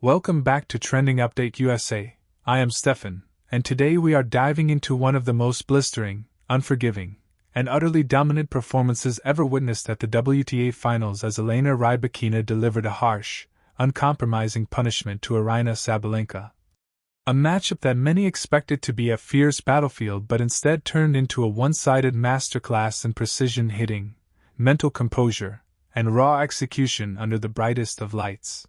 Welcome back to Trending Update USA. I am Steffan, and today we are diving into one of the most blistering, unforgiving, and utterly dominant performances ever witnessed at the WTA Finals as Elena Rybakina delivered a harsh, uncompromising punishment to Aryna Sabalenka. A matchup that many expected to be a fierce battlefield but instead turned into a one-sided masterclass in precision hitting, mental composure, and raw execution under the brightest of lights.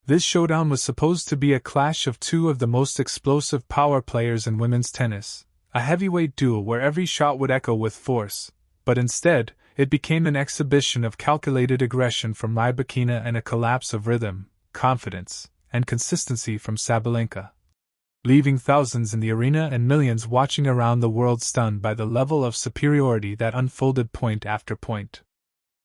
This showdown was supposed to be a clash of two of the most explosive power players in women's tennis, a heavyweight duel where every shot would echo with force, but instead, it became an exhibition of calculated aggression from Rybakina and a collapse of rhythm, confidence, and consistency from Sabalenka, leaving thousands in the arena and millions watching around the world stunned by the level of superiority that unfolded point after point.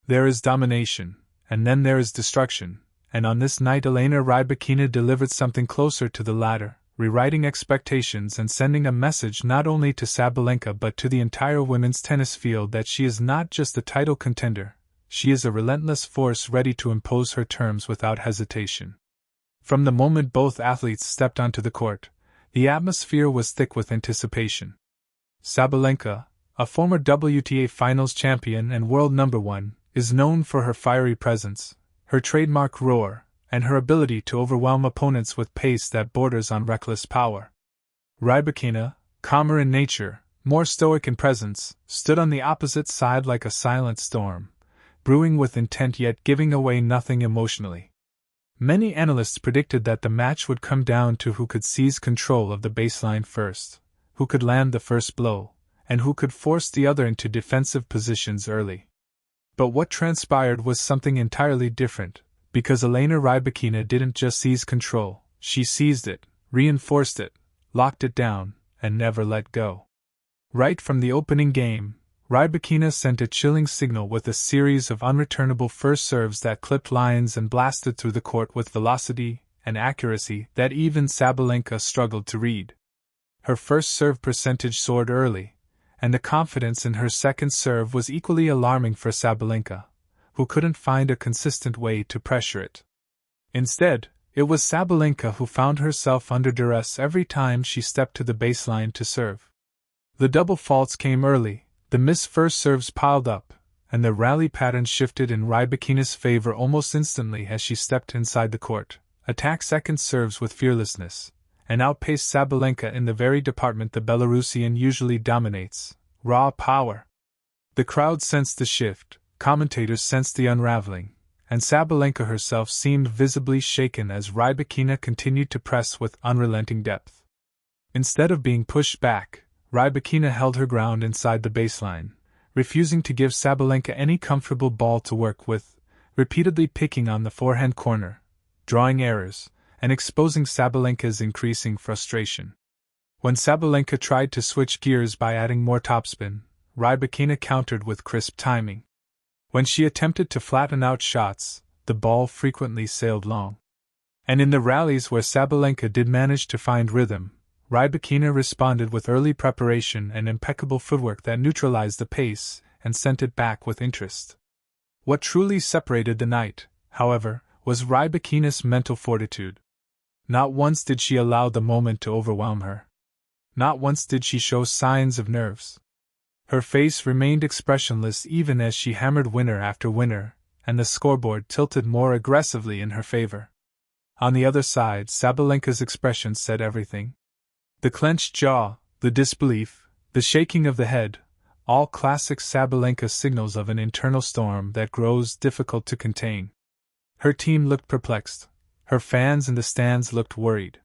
There is domination, and then there is destruction. And on this night Elena Rybakina delivered something closer to the latter, rewriting expectations and sending a message not only to Sabalenka but to the entire women's tennis field that she is not just a title contender, she is a relentless force ready to impose her terms without hesitation. From the moment both athletes stepped onto the court, the atmosphere was thick with anticipation. Sabalenka, a former WTA Finals champion and world number 1, is known for her fiery presence, her trademark roar, and her ability to overwhelm opponents with pace that borders on reckless power. Rybakina, calmer in nature, more stoic in presence, stood on the opposite side like a silent storm, brewing with intent yet giving away nothing emotionally. Many analysts predicted that the match would come down to who could seize control of the baseline first, who could land the first blow, and who could force the other into defensive positions early. But what transpired was something entirely different, because Elena Rybakina didn't just seize control, she seized it, reinforced it, locked it down, and never let go. Right from the opening game, Rybakina sent a chilling signal with a series of unreturnable first serves that clipped lines and blasted through the court with velocity and accuracy that even Sabalenka struggled to read. Her first serve percentage soared early, and the confidence in her second serve was equally alarming for Sabalenka, who couldn't find a consistent way to pressure it. Instead, it was Sabalenka who found herself under duress every time she stepped to the baseline to serve. The double faults came early, the missed first serves piled up, and the rally pattern shifted in Rybakina's favor almost instantly as she stepped inside the court, attacked second serves with fearlessness, and outpaced Sabalenka in the very department the Belarusian usually dominates, raw power. The crowd sensed the shift, commentators sensed the unraveling, and Sabalenka herself seemed visibly shaken as Rybakina continued to press with unrelenting depth. Instead of being pushed back, Rybakina held her ground inside the baseline, refusing to give Sabalenka any comfortable ball to work with, repeatedly picking on the forehand corner, drawing errors, and exposing Sabalenka's increasing frustration. When Sabalenka tried to switch gears by adding more topspin, Rybakina countered with crisp timing. When she attempted to flatten out shots, the ball frequently sailed long. And in the rallies where Sabalenka did manage to find rhythm, Rybakina responded with early preparation and impeccable footwork that neutralized the pace and sent it back with interest. What truly separated the night, however, was Rybakina's mental fortitude. Not once did she allow the moment to overwhelm her. Not once did she show signs of nerves. Her face remained expressionless even as she hammered winner after winner, and the scoreboard tilted more aggressively in her favor. On the other side, Sabalenka's expression said everything. The clenched jaw, the disbelief, the shaking of the head, all classic Sabalenka signals of an internal storm that grows difficult to contain. Her team looked perplexed. Her fans in the stands looked worried.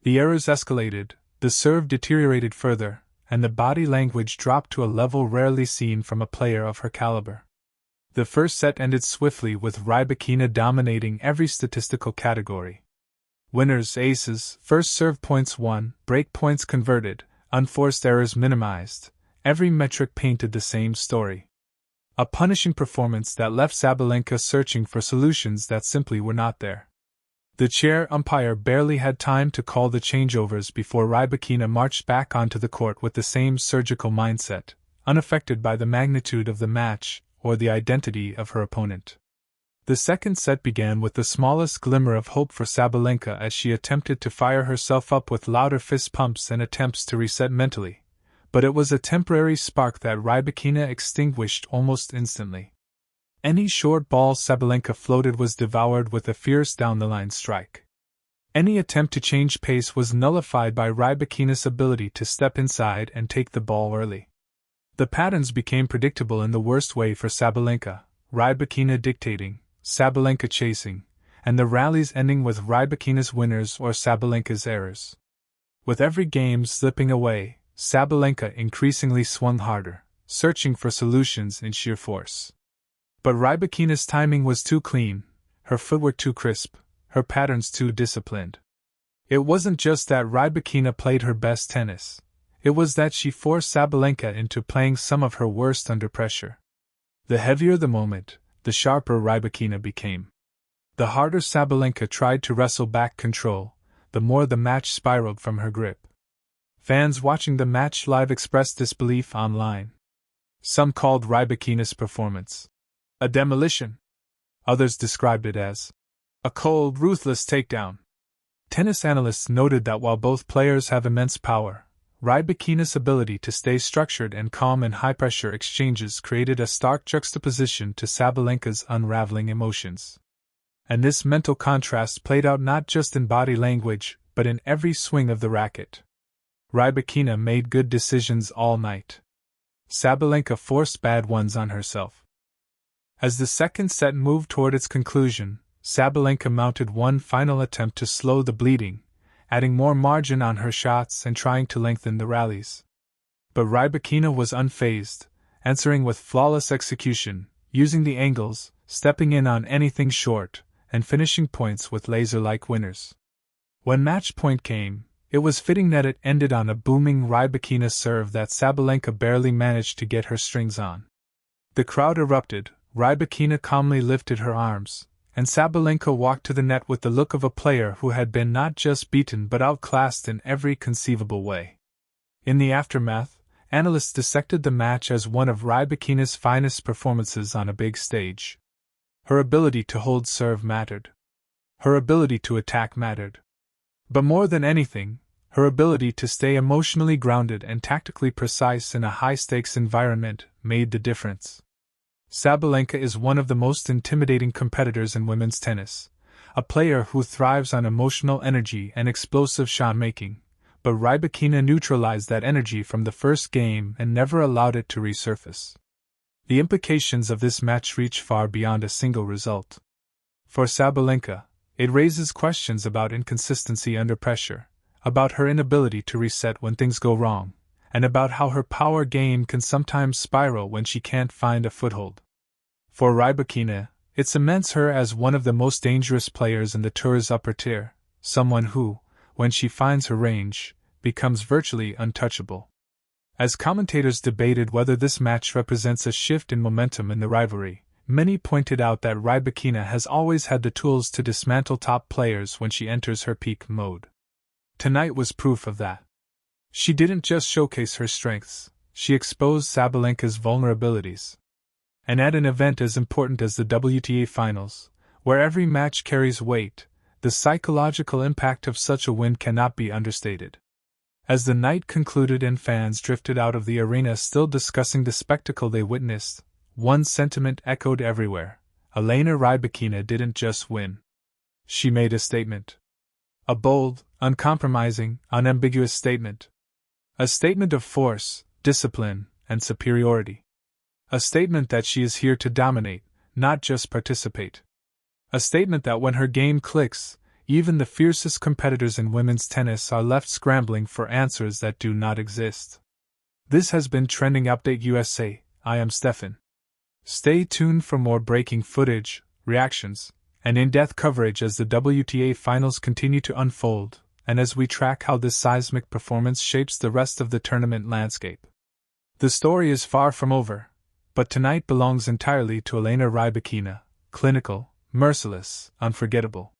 The errors escalated, the serve deteriorated further, and the body language dropped to a level rarely seen from a player of her caliber. The first set ended swiftly with Rybakina dominating every statistical category. Winners, aces, first serve points won, break points converted, unforced errors minimized, every metric painted the same story. A punishing performance that left Sabalenka searching for solutions that simply were not there. The chair umpire barely had time to call the changeovers before Rybakina marched back onto the court with the same surgical mindset, unaffected by the magnitude of the match or the identity of her opponent. The second set began with the smallest glimmer of hope for Sabalenka as she attempted to fire herself up with louder fist pumps and attempts to reset mentally, but it was a temporary spark that Rybakina extinguished almost instantly. Any short ball Sabalenka floated was devoured with a fierce down-the-line strike. Any attempt to change pace was nullified by Rybakina's ability to step inside and take the ball early. The patterns became predictable in the worst way for Sabalenka, Rybakina dictating, Sabalenka chasing, and the rallies ending with Rybakina's winners or Sabalenka's errors. With every game slipping away, Sabalenka increasingly swung harder, searching for solutions in sheer force. But Rybakina's timing was too clean, her footwork too crisp, her patterns too disciplined. It wasn't just that Rybakina played her best tennis, it was that she forced Sabalenka into playing some of her worst under pressure. The heavier the moment, the sharper Rybakina became. The harder Sabalenka tried to wrestle back control, the more the match spiraled from her grip. Fans watching the match live expressed disbelief online. Some called Rybakina's performance a demolition. Others described it as a cold, ruthless takedown. Tennis analysts noted that while both players have immense power, Rybakina's ability to stay structured and calm in high-pressure exchanges created a stark juxtaposition to Sabalenka's unraveling emotions. And this mental contrast played out not just in body language, but in every swing of the racket. Rybakina made good decisions all night. Sabalenka forced bad ones on herself. As the second set moved toward its conclusion, Sabalenka mounted one final attempt to slow the bleeding, adding more margin on her shots and trying to lengthen the rallies. But Rybakina was unfazed, answering with flawless execution, using the angles, stepping in on anything short, and finishing points with laser-like winners. When match point came, it was fitting that it ended on a booming Rybakina serve that Sabalenka barely managed to get her strings on. The crowd erupted, Rybakina calmly lifted her arms, and Sabalenka walked to the net with the look of a player who had been not just beaten but outclassed in every conceivable way. In the aftermath, analysts dissected the match as one of Rybakina's finest performances on a big stage. Her ability to hold serve mattered. Her ability to attack mattered. But more than anything, her ability to stay emotionally grounded and tactically precise in a high-stakes environment made the difference. Sabalenka is one of the most intimidating competitors in women's tennis, a player who thrives on emotional energy and explosive shot-making, but Rybakina neutralized that energy from the first game and never allowed it to resurface. The implications of this match reach far beyond a single result. For Sabalenka, it raises questions about inconsistency under pressure, about her inability to reset when things go wrong, and about how her power game can sometimes spiral when she can't find a foothold. For Rybakina, it cements her as one of the most dangerous players in the tour's upper tier, someone who, when she finds her range, becomes virtually untouchable. As commentators debated whether this match represents a shift in momentum in the rivalry, many pointed out that Rybakina has always had the tools to dismantle top players when she enters her peak mode. Tonight was proof of that. She didn't just showcase her strengths, she exposed Sabalenka's vulnerabilities. And at an event as important as the WTA Finals, where every match carries weight, the psychological impact of such a win cannot be understated. As the night concluded and fans drifted out of the arena still discussing the spectacle they witnessed, one sentiment echoed everywhere: Elena Rybakina didn't just win. She made a statement. A bold, uncompromising, unambiguous statement. A statement of force, discipline, and superiority. A statement that she is here to dominate, not just participate. A statement that when her game clicks, even the fiercest competitors in women's tennis are left scrambling for answers that do not exist. This has been Trending Update USA. I am Steffan. Stay tuned for more breaking footage, reactions, and in-depth coverage as the WTA Finals continue to unfold, and as we track how this seismic performance shapes the rest of the tournament landscape. The story is far from over, but tonight belongs entirely to Elena Rybakina, clinical, merciless, unforgettable.